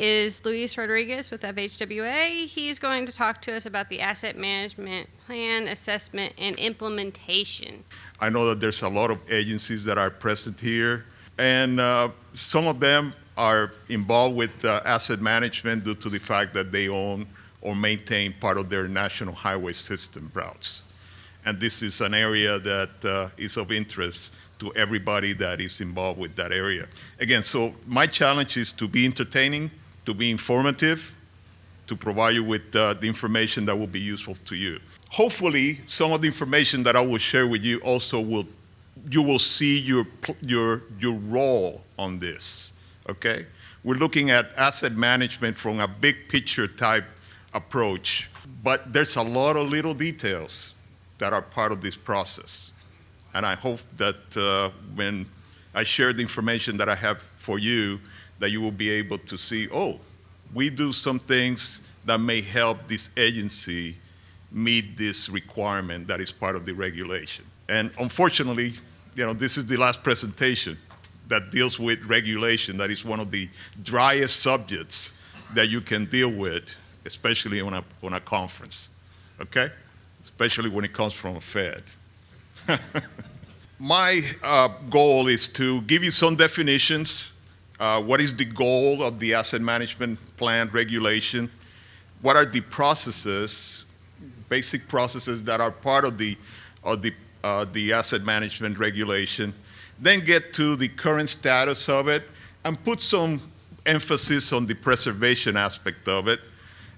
Is Luis Rodriguez with FHWA. He's going to talk to us about the asset management plan, assessment, and implementation. I know that there's a lot of agencies that are present here, and some of them are involved with asset management due to the fact that they own or maintain part of their national highway system routes. And this is an area that is of interest to everybody that is involved with that area. Again, so my challenge is to be entertaining, to be informative, to provide you with the information that will be useful to you. Hopefully, some of the information that I will share with you also you will see your role on this, okay? We're looking at asset management from a big picture type approach, but there's a lot of little details that are part of this process. And I hope that when I share the information that I have for you, that you will be able to see, oh, we do some things that may help this agency meet this requirement that is part of the regulation. And unfortunately, this is the last presentation that deals with regulation. That is one of the driest subjects that you can deal with, especially on a conference, okay? Especially when it comes from a Fed. My goal is to give you some definitions. What is the goal of the asset management plan regulation? What are the processes, basic processes that are part of the asset management regulation? Then get to the current status of it and put some emphasis on the preservation aspect of it.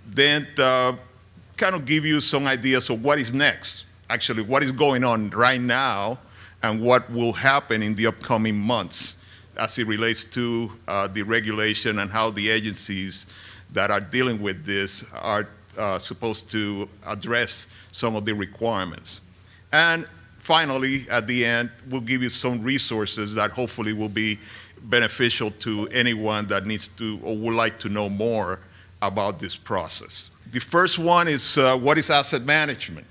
Then kind of give you some ideas of what is next, actually what is going on right now and what will happen in the upcoming months as it relates to the regulation and how the agencies that are dealing with this are supposed to address some of the requirements. And finally, at the end, we'll give you some resources that hopefully will be beneficial to anyone that needs to or would like to know more about this process. The first one is what is asset management?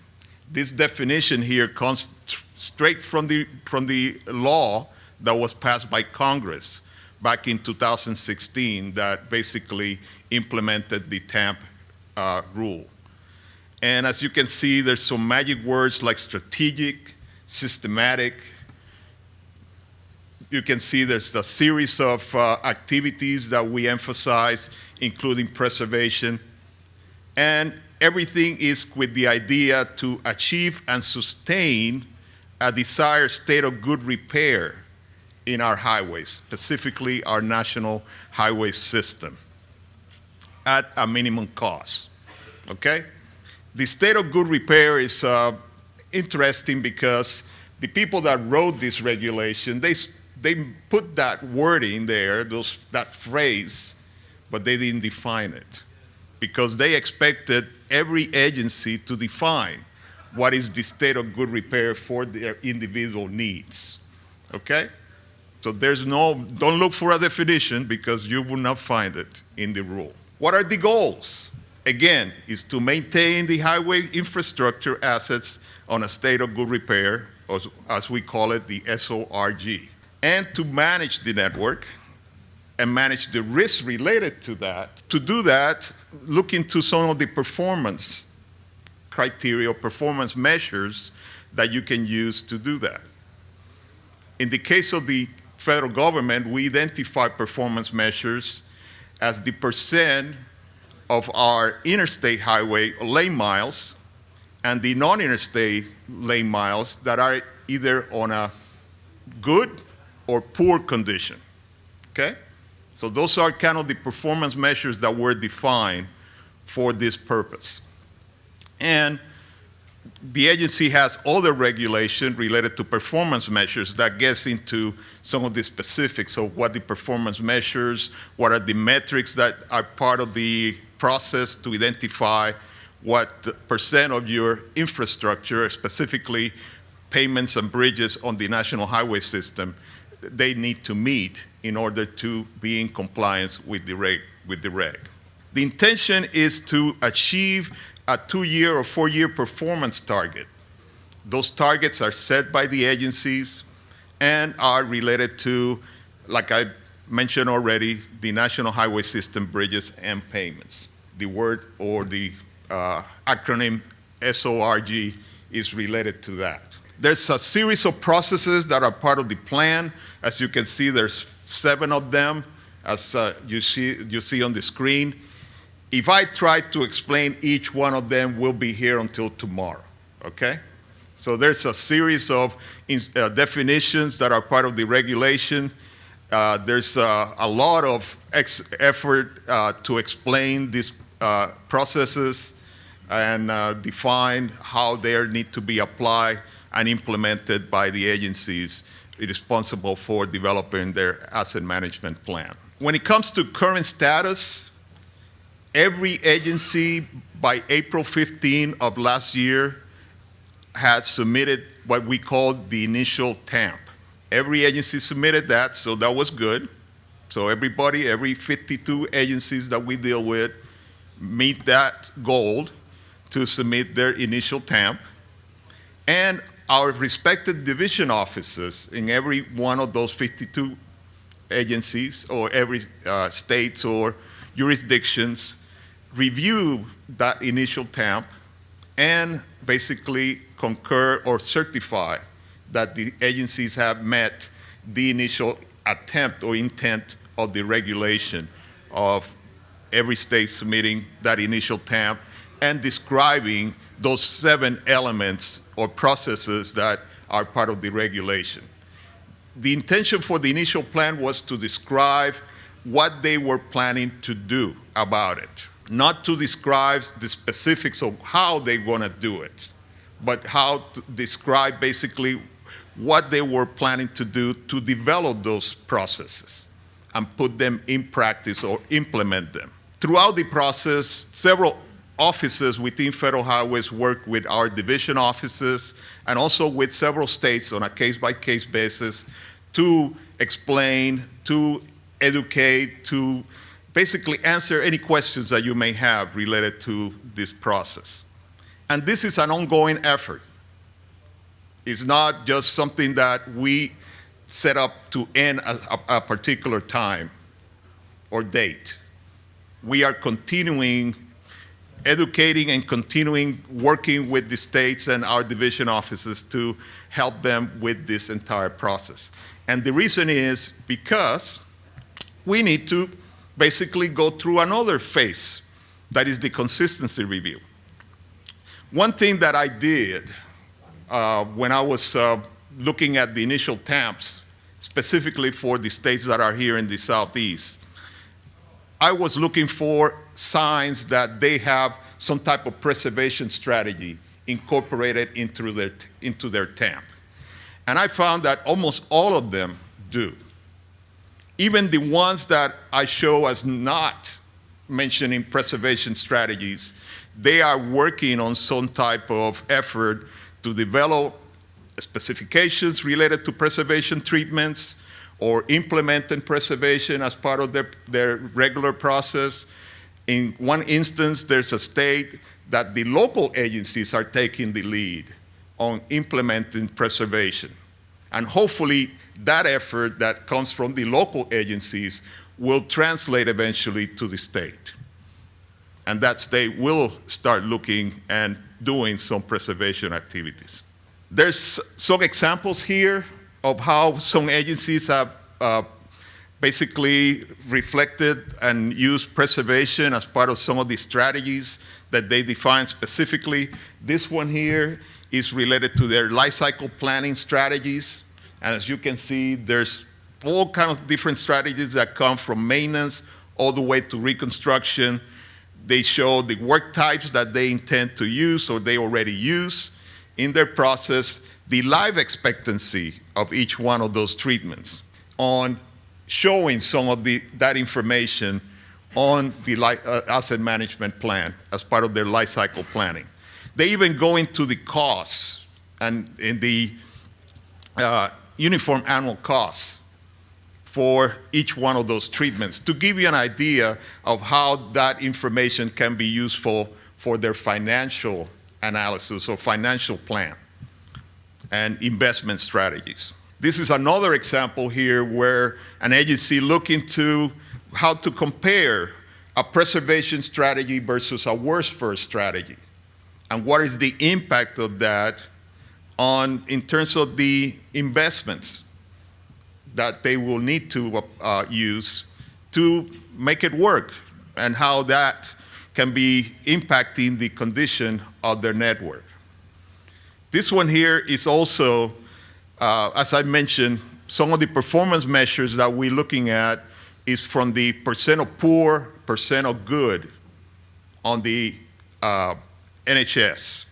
This definition here comes straight from the law that was passed by Congress back in 2016 that basically implemented the TAMP rule. And as you can see, there's some magic words like strategic, systematic. You can see there's a series of activities that we emphasize, including preservation. And everything is with the idea to achieve and sustain a desired state of good repair in our highways, specifically our national highway system, at a minimum cost, okay? The state of good repair is interesting because the people that wrote this regulation, they put that wording there, that phrase, but they didn't define it because they expected every agency to define what is the state of good repair for their individual needs, okay? So don't look for a definition because you will not find it in the rule. What are the goals? Again, is to maintain the highway infrastructure assets on a state of good repair, or as we call it, the SORG, and to manage the network and manage the risks related to that. To do that, look into some of the performance criteria, performance measures that you can use to do that. In the case of the federal government, we identify performance measures as the percent of our interstate highway lane miles and the non-interstate lane miles that are either on a good or poor condition, okay? So those are kind of the performance measures that were defined for this purpose. And the agency has other regulation related to performance measures that gets into some of the specifics of what the performance measures, what are the metrics that are part of the process to identify what percent of your infrastructure, specifically pavements and bridges on the national highway system, they need to meet in order to be in compliance with the reg. The intention is to achieve a 2-year or 4-year performance target. Those targets are set by the agencies and are related to, like I mentioned already, the National Highway System Bridges and Pavements. The word or the acronym SORG is related to that. There's a series of processes that are part of the plan. As you can see, there's 7 of them, as you see on the screen. If I try to explain each one of them, we'll be here until tomorrow, okay? So there's a series of definitions that are part of the regulation. There's a lot of effort to explain these processes and define how they need to be applied and implemented by the agencies responsible for developing their asset management plan. When it comes to current status, every agency by April 15 of last year has submitted what we call the initial TAMP. Every agency submitted that, so that was good. So everybody, every 52 agencies that we deal with meet that goal to submit their initial TAMP. And our respected division offices in every one of those 52 agencies or every states or jurisdictions review that initial TAMP and basically concur or certify that the agencies have met the initial attempt or intent of the regulation of every state submitting that initial TAMP and describing those 7 elements or processes that are part of the regulation. The intention for the initial plan was to describe what they were planning to do about it, not to describe the specifics of how they're going to do it, but how to describe basically what they were planning to do to develop those processes and put them in practice or implement them. Throughout the process, several offices within Federal Highways work with our division offices and also with several states on a case-by-case basis to explain, to educate, to basically answer any questions that you may have related to this process. And this is an ongoing effort. It's not just something that we set up to end a particular time or date. We are continuing educating and continuing working with the states and our division offices to help them with this entire process. And the reason is because we need to basically go through another phase, that is the consistency review. One thing that I did when I was looking at the initial TAMPs, specifically for the states that are here in the Southeast, I was looking for signs that they have some type of preservation strategy incorporated into their TAMP. And I found that almost all of them do. Even the ones that I show as not mentioning preservation strategies, they are working on some type of effort to develop specifications related to preservation treatments or implementing preservation as part of their regular process. In one instance, there's a state that the local agencies are taking the lead on implementing preservation. And hopefully that effort that comes from the local agencies will translate eventually to the state. And that state will start looking and doing some preservation activities. There's some examples here of how some agencies have basically reflected and used preservation as part of some of the strategies that they define specifically. This one here is related to their life cycle planning strategies. And as you can see, there's all kinds of different strategies that come from maintenance all the way to reconstruction. They show the work types that they intend to use or they already use in their process, the life expectancy of each one of those treatments, on showing some of that information on the asset management plan as part of their life cycle planning. They even go into the costs and in the uniform annual costs for each one of those treatments to give you an idea of how that information can be useful for their financial analysis or financial plan and investment strategies. This is another example here where an agency look into how to compare a preservation strategy versus a worst first strategy, and what is the impact of that in terms of the investments that they will need to use to make it work, and how that can be impacting the condition of their network. This one here is also, as I mentioned, some of the performance measures that we're looking at is from the percent of poor, percent of good on the NHS.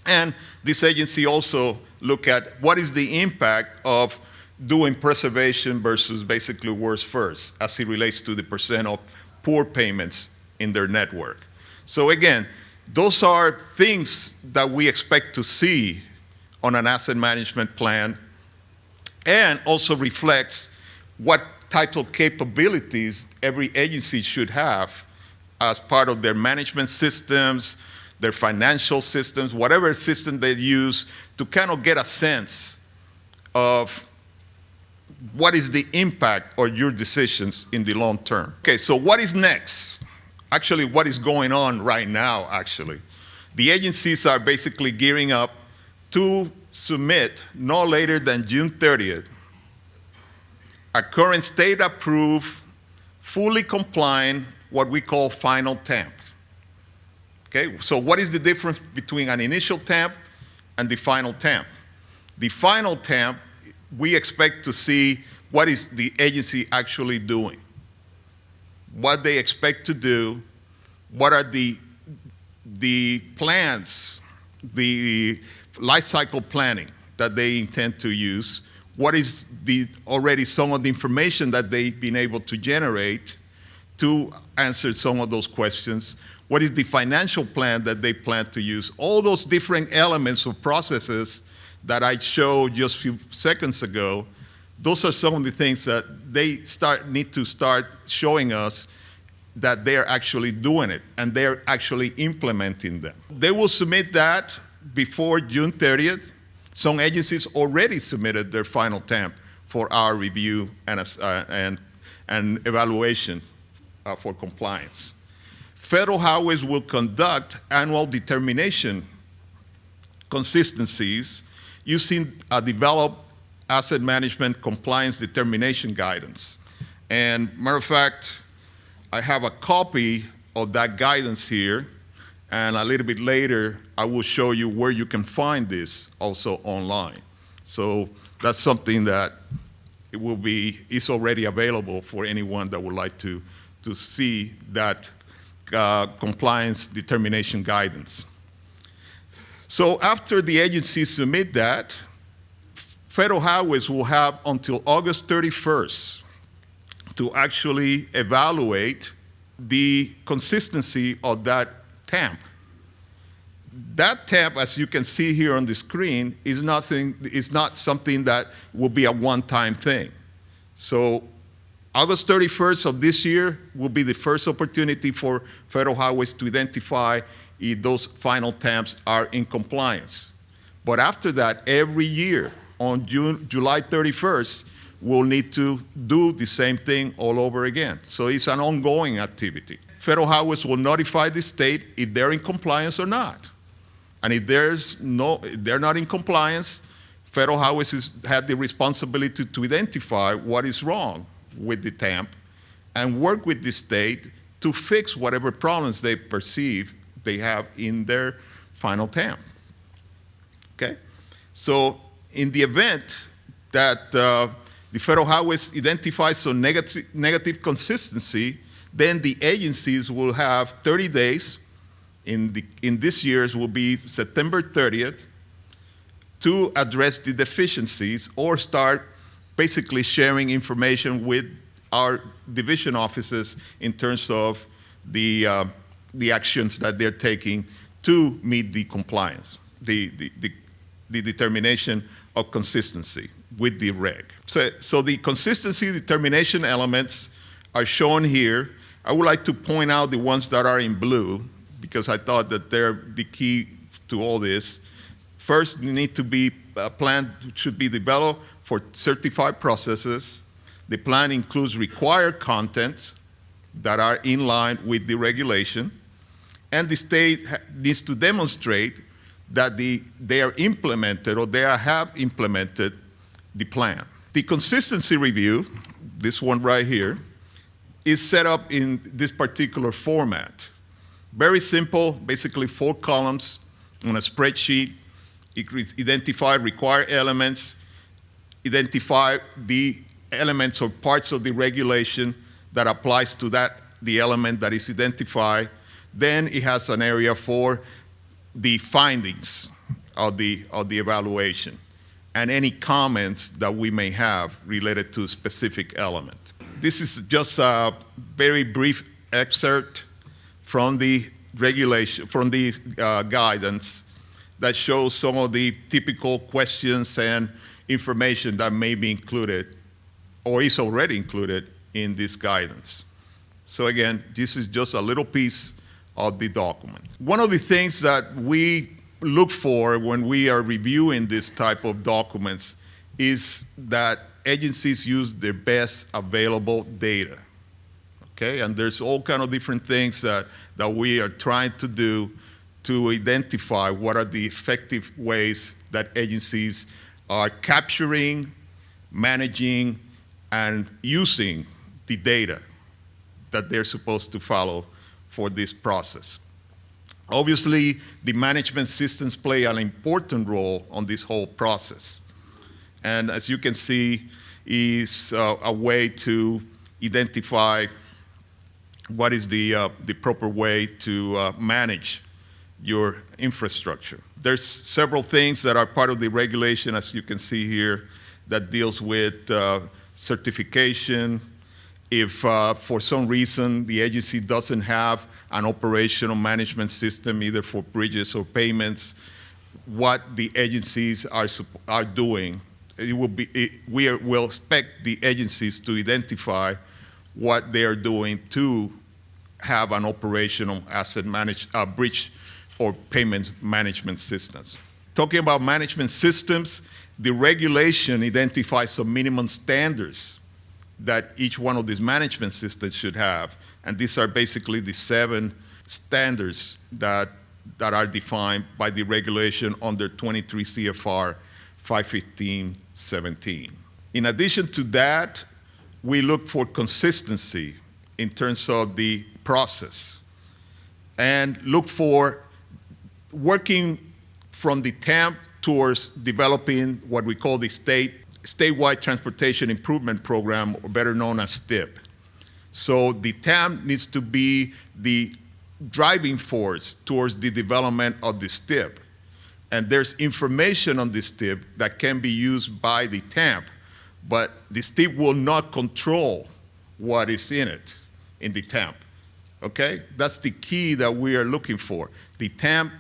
And this agency also look at what is the impact of doing preservation versus basically worst first as it relates to the percent of poor payments in their network. So again, those are things that we expect to see on an asset management plan, and also reflects what types of capabilities every agency should have as part of their management systems, their financial systems, whatever system they use, to kind of get a sense of what is the impact of your decisions in the long term. Okay, so what is next? Actually, what is going on right now, actually? The agencies are basically gearing up to submit, no later than June 30th, a current state-approved, fully compliant, what we call final TAMP. Okay, so what is the difference between an initial TAMP and the final TAMP? The final TAMP, we expect to see what is the agency actually doing, what they expect to do, what are the plans, the life cycle planning that they intend to use, what is already some of the information that they've been able to generate to answer some of those questions, what is the financial plan that they plan to use, all those different elements of processes that I showed just a few seconds ago. Those are some of the things that they need to start showing us that they're actually doing it and they're actually implementing them. They will submit that before June 30th. Some agencies already submitted their final TAMP for our review and evaluation for compliance. Federal highways will conduct annual determination consistencies using a developed asset management compliance determination guidance. And matter of fact, I have a copy of that guidance here, and a little bit later, I will show you where you can find this also online. So that's something that is already available for anyone that would like to see that compliance determination guidance. So after the agencies submit that, Federal Highways will have until August 31st to actually evaluate the consistency of that TAMP. That TAMP, as you can see here on the screen, is not something that will be a one-time thing. So August 31st of this year will be the first opportunity for Federal Highways to identify if those final TAMPs are in compliance. But after that, every year on July 31st, we'll need to do the same thing all over again. So it's an ongoing activity. Federal Highways will notify the state if they're in compliance or not. And if they're not in compliance, Federal Highways had the responsibility to identify what is wrong with the TAMP and work with the state to fix whatever problems they perceive they have in their final TAMP. Okay? So in the event that the Federal Highways identifies some negative consistency, then the agencies will have 30 days, in this year's will be September 30th, to address the deficiencies or start basically sharing information with our division offices in terms of the actions that they're taking to meet the compliance, the determination of consistency with the reg. So the consistency determination elements are shown here. I would like to point out the ones that are in blue because I thought that they're the key to all this. First, need to be a plan should be developed for certified processes. The plan includes required contents that are in line with the regulation, and the state needs to demonstrate that they are implemented or they have implemented the plan. The consistency review, this one right here, is set up in this particular format. Very simple, basically 4 columns on a spreadsheet. Identify required elements, identify the elements or parts of the regulation that applies to the element that is identified. Then it has an area for the findings of the evaluation and any comments that we may have related to a specific element. This is just a very brief excerpt from the regulation, from the guidance that shows some of the typical questions and information that may be included or is already included in this guidance. So again, this is just a little piece of the document. One of the things that we look for when we are reviewing this type of documents is that agencies use their best available data. Okay, and there's all kind of different things that we are trying to do to identify what are the effective ways that agencies are capturing, managing, and using the data that they're supposed to follow for this process. Obviously, the management systems play an important role on this whole process. And as you can see, is a way to identify what is the proper way to manage your infrastructure. There's several things that are part of the regulation, as you can see here, that deals with certification. If for some reason the agency doesn't have an operational management system, either for bridges or payments, what the agencies are doing, we will expect the agencies to identify what they are doing to have an operational bridge or payment management systems. Talking about management systems, the regulation identifies some minimum standards that each one of these management systems should have. And these are basically the 7 standards that are defined by the regulation under 23 CFR 515.17. In addition to that, we look for consistency in terms of the process and look for working from the TAMP towards developing what we call the statewide transportation improvement program, or better known as STIP. So the TAMP needs to be the driving force towards the development of the STIP. And there's information on the STIP that can be used by the TAMP, but the STIP will not control what is in it, in the TAMP. Okay? That's the key that we are looking for. The TAMP,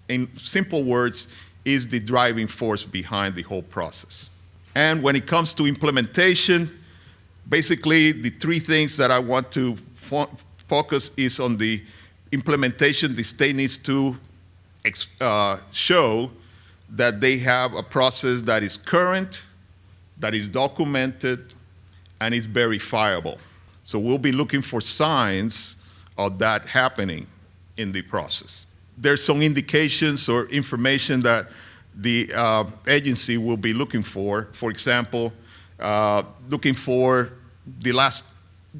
in simple words, is the driving force behind the whole process. And when it comes to implementation, basically the 3 things that I want to focus is on the implementation. The state needs to show that they have a process that is current, that is documented, and is verifiable. So we'll be looking for signs of that happening in the process. There's some indications or information that the agency will be looking for. For example, looking for the last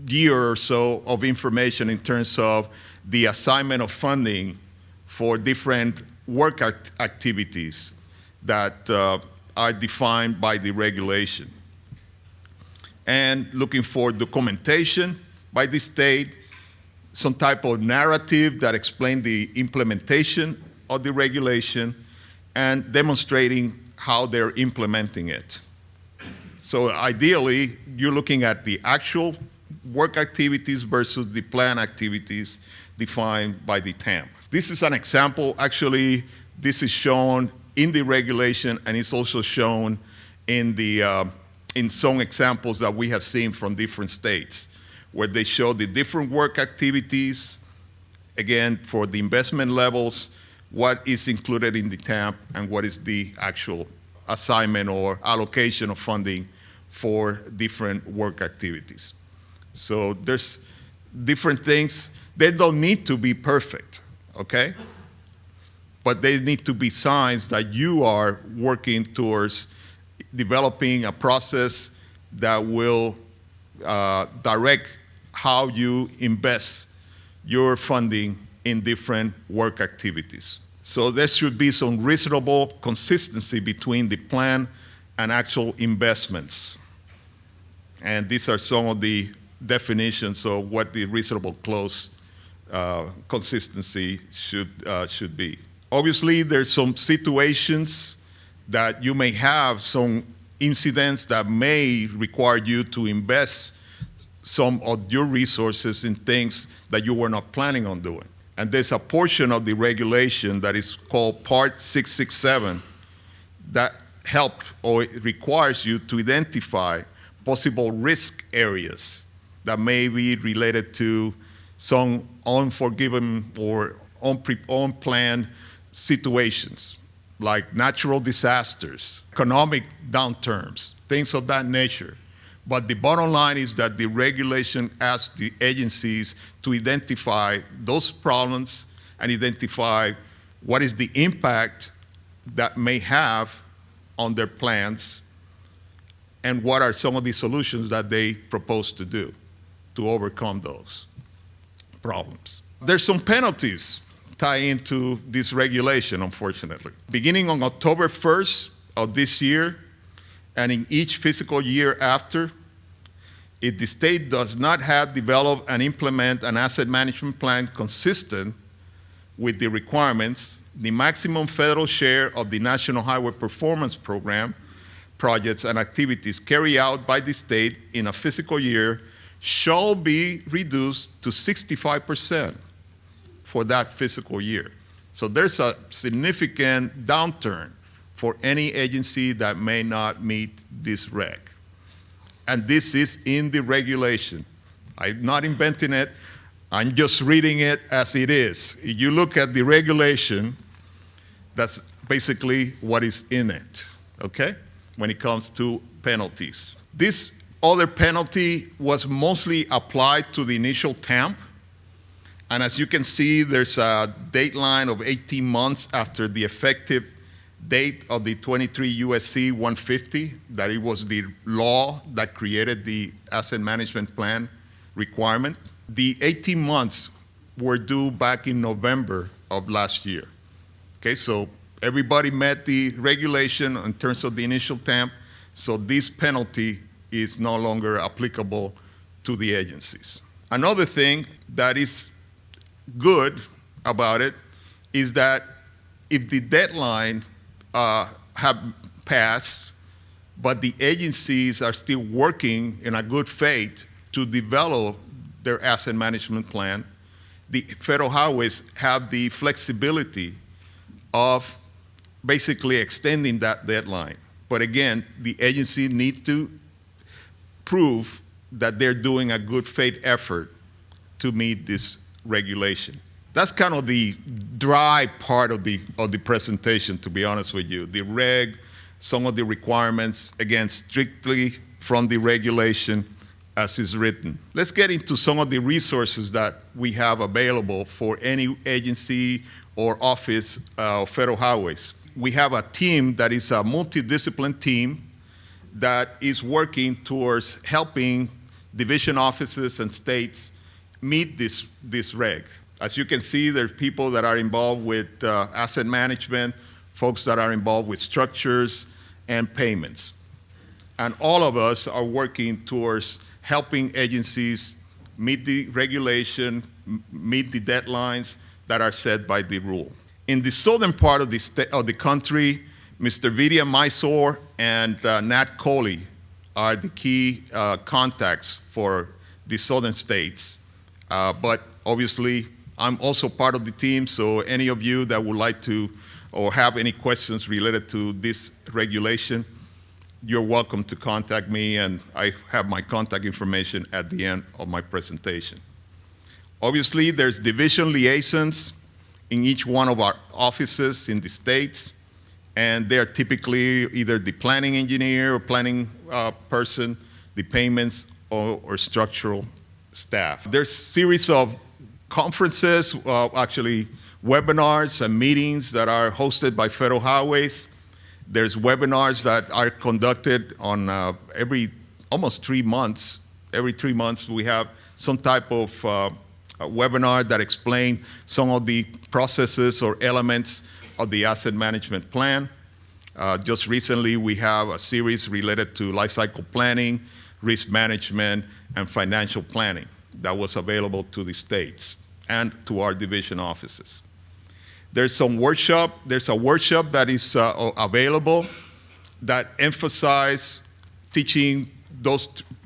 year or so of information in terms of the assignment of funding for different work activities that are defined by the regulation. And looking for documentation by the state, some type of narrative that explains the implementation of the regulation, and demonstrating how they're implementing it. So ideally, you're looking at the actual work activities versus the plan activities defined by the TAMP. This is an example. Actually, this is shown in the regulation, and it's also shown in some examples that we have seen from different states, where they show the different work activities, again, for the investment levels, what is included in the TAMP, and what is the actual assignment or allocation of funding for different work activities. So there's different things. They don't need to be perfect, okay? But they need to be signs that you are working towards developing a process that will direct how you invest your funding in different work activities. So there should be some reasonable consistency between the plan and actual investments. And these are some of the definitions of what the reasonable close consistency should be. Obviously, there's some situations that you may have, some incidents that may require you to invest some of your resources in things that you were not planning on doing. And there's a portion of the regulation that is called Part 667 that helps or it requires you to identify possible risk areas that may be related to some unforgiven or unplanned situations, like natural disasters, economic downturns, things of that nature. But the bottom line is that the regulation asks the agencies to identify those problems and identify what is the impact that may have on their plans and what are some of the solutions that they propose to do to overcome those problems. There's some penalties tie into this regulation, unfortunately. Beginning on October 1st of this year, and in each fiscal year after, if the state does not have developed and implement an asset management plan consistent with the requirements, the maximum federal share of the National Highway Performance Program projects and activities carried out by the state in a fiscal year shall be reduced to 65% for that fiscal year. So there's a significant downturn for any agency that may not meet this reg. And this is in the regulation. I'm not inventing it, I'm just reading it as it is. If you look at the regulation, that's basically what is in it, okay? When it comes to penalties. This other penalty was mostly applied to the initial TAMP. And as you can see, there's a dateline of 18 months after the effective date of the 23 U.S.C. 150, that it was the law that created the asset management plan requirement. The 18 months were due back in November of last year. Okay, so everybody met the regulation in terms of the initial TAMP, so this penalty is no longer applicable to the agencies. Another thing that is good about it is that if the deadline have passed, but the agencies are still working in a good faith to develop their asset management plan, the federal highways have the flexibility of basically extending that deadline. But again, the agency needs to prove that they're doing a good faith effort to meet this regulation. That's kind of the dry part of the presentation, to be honest with you. The reg, some of the requirements, again, strictly from the regulation as is written. Let's get into some of the resources that we have available for any agency or office of federal highways. We have a team that is a multidisciplinary team that is working towards helping division offices and states meet this reg. As you can see, there's people that are involved with asset management, folks that are involved with structures and payments. And all of us are working towards helping agencies meet the regulation, meet the deadlines that are set by the rule. In the southern part of the country, Mr. Vidya Mysore and Nat Coley are the key contacts for the southern states. But obviously, I'm also part of the team, so any of you that would like to or have any questions related to this regulation, you're welcome to contact me, and I have my contact information at the end of my presentation. Obviously, there's division liaisons in each one of our offices in the states, and they're typically either the planning engineer or planning person, the payments, or structural staff. There's a series of conferences, actually webinars and meetings that are hosted by federal highways. There's webinars that are conducted on almost 3 months. Every 3 months we have some type of webinar that explain some of the processes or elements of the asset management plan. Just recently we have a series related to life cycle planning, risk management, and financial planning that was available to the states and to our division offices. There's a workshop that is available that emphasize teaching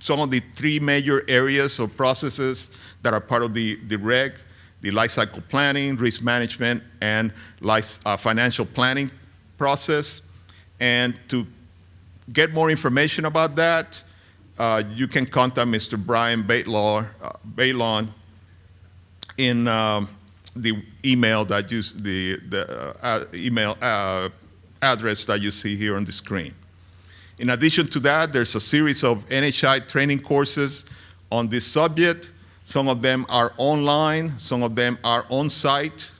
some of the 3 major areas of processes that are part of the REG, the life cycle planning, risk management, and financial planning process. And to get more information about that, you can contact Mr. Brian Bailon in the email that email address that you see here on the screen. In addition to that, there's a series of NHI training courses on this subject. Some of them are online, some of them are on-site,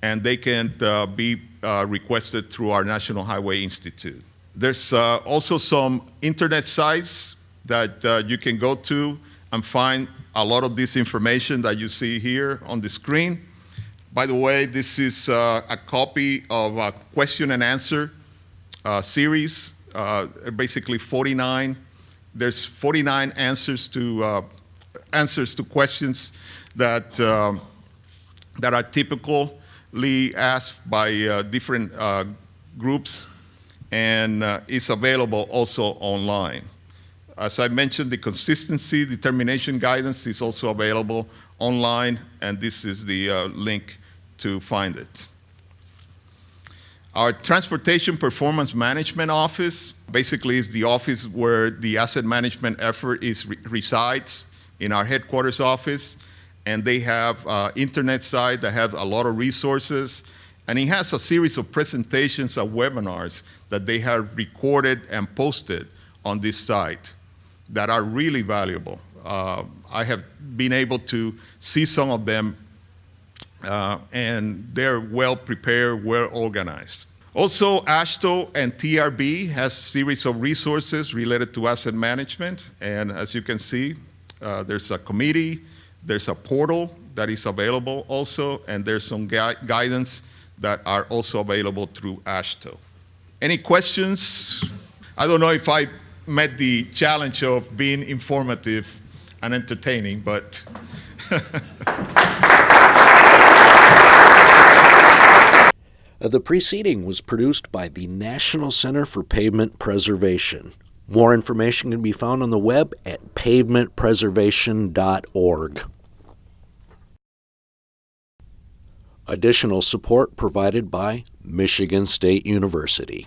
and they can be requested through our National Highway Institute. There's also some internet sites that you can go to and find a lot of this information that you see here on the screen. By the way, this is a copy of a question and answer series, basically 49. There's 49 answers to questions that are typically asked by different groups, and it's available also online. As I mentioned, the consistency determination guidance is also available online, and this is the link to find it. Our Transportation Performance Management Office basically is the office where the asset management effort resides in our headquarters office, and they have an internet site that have a lot of resources, and it has a series of presentations and webinars that they have recorded and posted on this site that are really valuable. I have been able to see some of them, and they're well prepared, well organized. Also, AASHTO and TRB has a series of resources related to asset management, and as you can see, there's a committee, there's a portal that is available also, and there's some guidance that are also available through AASHTO. Any questions? I don't know if I met the challenge of being informative and entertaining, but The preceding was produced by the National Center for Pavement Preservation. More information can be found on the web at pavementpreservation.org. Additional support provided by Michigan State University.